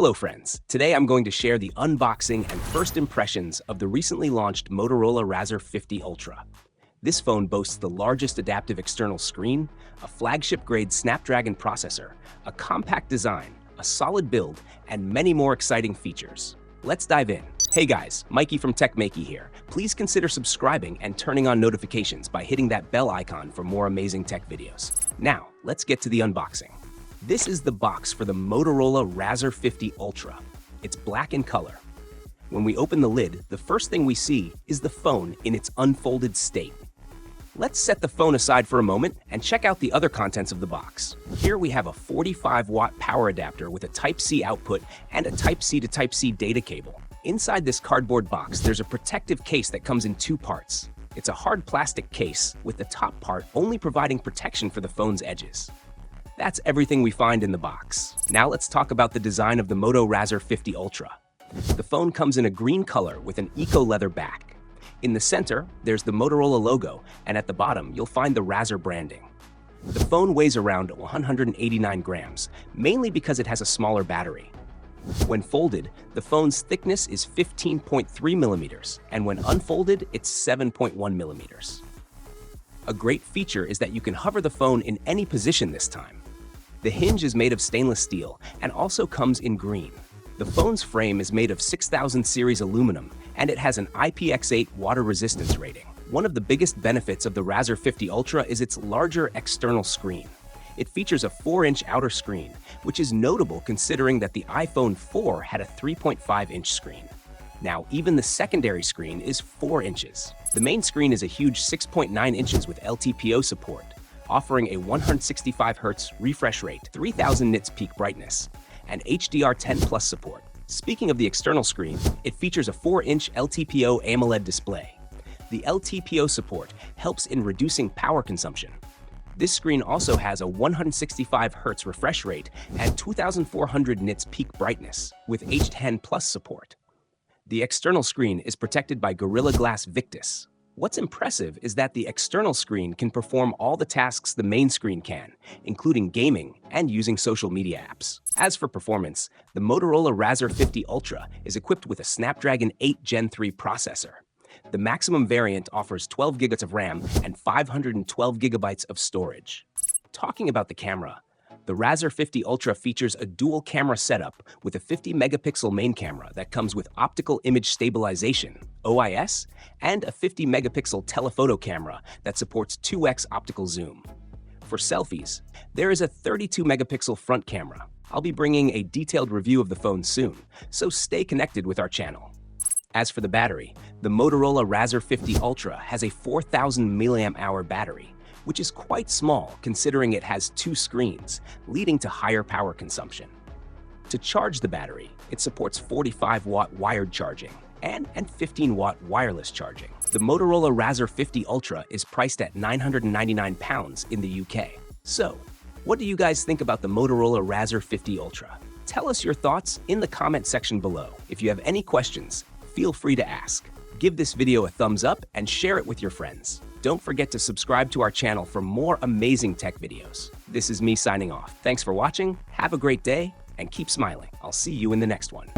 Hello friends, today I'm going to share the unboxing and first impressions of the recently launched Motorola Razr 50 Ultra. This phone boasts the largest adaptive external screen, a flagship-grade Snapdragon processor, a compact design, a solid build, and many more exciting features. Let's dive in. Hey guys, Maiky from techmaiky here. Please consider subscribing and turning on notifications by hitting that bell icon for more amazing tech videos. Now, let's get to the unboxing. This is the box for the Motorola Razr 50 Ultra. It's black in color. When we open the lid, the first thing we see is the phone in its unfolded state. Let's set the phone aside for a moment and check out the other contents of the box. Here we have a 45-watt power adapter with a Type-C output and a Type-C to Type-C data cable. Inside this cardboard box, there's a protective case that comes in two parts. It's a hard plastic case, with the top part only providing protection for the phone's edges. That's everything we find in the box. Now let's talk about the design of the Moto Razr 50 Ultra. The phone comes in a green color with an eco-leather back. In the center, there's the Motorola logo, and at the bottom, you'll find the Razr branding. The phone weighs around 189 grams, mainly because it has a smaller battery. When folded, the phone's thickness is 15.3 millimeters, and when unfolded, it's 7.1 millimeters. A great feature is that you can hover the phone in any position this time. The hinge is made of stainless steel and also comes in green. The phone's frame is made of 6000 series aluminum, and it has an IPX8 water resistance rating. One of the biggest benefits of the Razr 50 Ultra is its larger external screen. It features a 4-inch outer screen, which is notable considering that the iPhone 4 had a 3.5-inch screen. Now, even the secondary screen is 4 inches. The main screen is a huge 6.9 inches with LTPO support, offering a 165Hz refresh rate, 3000 nits peak brightness, and HDR10 Plus support. Speaking of the external screen, it features a 4-inch LTPO AMOLED display. The LTPO support helps in reducing power consumption. This screen also has a 165Hz refresh rate and 2400 nits peak brightness with H10 Plus support. The external screen is protected by Gorilla Glass Victus. What's impressive is that the external screen can perform all the tasks the main screen can, including gaming and using social media apps. As for performance, the Motorola Razr 50 Ultra is equipped with a Snapdragon 8 Gen 3 processor. The maximum variant offers 12 GB of RAM and 512 GB of storage. Talking about the camera, the Razr 50 Ultra features a dual camera setup with a 50-megapixel main camera that comes with optical image stabilization, OIS, and a 50-megapixel telephoto camera that supports 2x optical zoom. For selfies, there is a 32-megapixel front camera. I'll be bringing a detailed review of the phone soon, so stay connected with our channel. As for the battery, the Motorola Razr 50 Ultra has a 4000 mAh battery, which is quite small considering it has two screens, leading to higher power consumption. To charge the battery, it supports 45-watt wired charging and 15-watt wireless charging. The Motorola Razr 50 Ultra is priced at £999 in the UK. So, what do you guys think about the Motorola Razr 50 Ultra? Tell us your thoughts in the comment section below. If you have any questions, feel free to ask. Give this video a thumbs up and share it with your friends. Don't forget to subscribe to our channel for more amazing tech videos. This is me signing off. Thanks for watching, have a great day, and keep smiling. I'll see you in the next one.